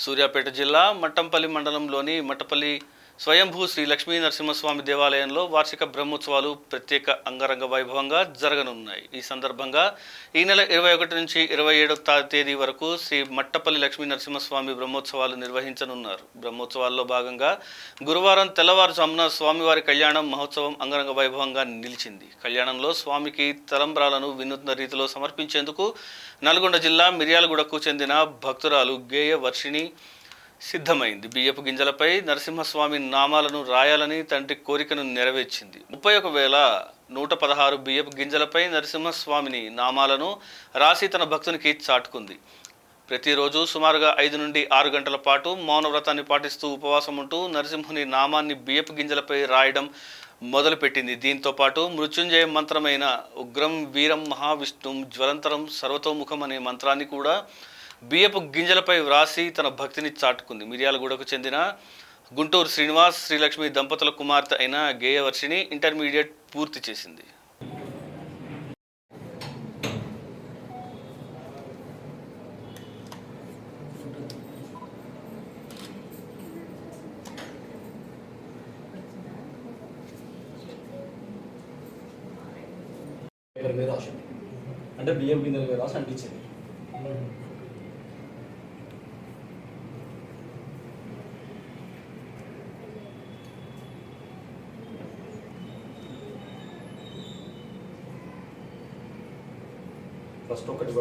సూర్యాపేట జిల్లా మట్టంపల్లి మండలంలోని మట్టపల్లి స్వయంభూ శ్రీ లక్ష్మీ నరసింహస్వామి దేవాలయంలో వార్షిక బ్రహ్మోత్సవాలు ప్రత్యేక అంగరంగ వైభవంగా జరగనున్నాయి. ఈ సందర్భంగా ఈ నెల 21 నుంచి 27వ తేదీ వరకు శ్రీ మట్టపల్లి లక్ష్మీ నరసింహస్వామి బ్రహ్మోత్సవాలు నిర్వహించనున్నారు. బ్రహ్మోత్సవాల్లో భాగంగా గురువారం తెల్లవారుజామున స్వామివారి కళ్యాణం మహోత్సవం అంగరంగ వైభవంగా నిలిచింది. కళ్యాణంలో స్వామికి తలంబ్రాలను వినూత్న రీతిలో సమర్పించేందుకు నల్గొండ జిల్లా మిర్యాలగూడకు చెందిన భక్తురాలు గేయ వర్షిణి సిద్ధమైంది. బియ్యపు గింజలపై నరసింహస్వామి నామాలను రాయాలని తండ్రి కోరికను నెరవేర్చింది. 31,116 బియ్యపు గింజలపై నరసింహస్వామిని నామాలను రాసి తన భక్తునికి చాటుకుంది. ప్రతిరోజు సుమారుగా 5 నుండి 6 గంటల పాటు మౌనవ్రతాన్ని పాటిస్తూ ఉపవాసం ఉంటూ నరసింహుని నామాన్ని బియ్యపు గింజలపై రాయడం మొదలుపెట్టింది. దీంతో పాటు మృత్యుంజయ మంత్రమైన ఉగ్రం వీరం మహావిష్ణుం జ్వలంతరం సర్వతోముఖం అనే మంత్రాన్ని కూడా బియ్యపు గింజలపై వ్రాసి తన భక్తిని చాటుకుంది. మిర్యాలగూడకు చెందిన గుంటూరు శ్రీనివాస్ శ్రీలక్ష్మి దంపతుల కుమార్తె అయిన గేయవర్షిణి ఇంటర్మీడియట్ పూర్తి చేసింది. అంటే బియ్యం గింజలు రాసి అంటించింది. ఫస్ట్ ఒకటి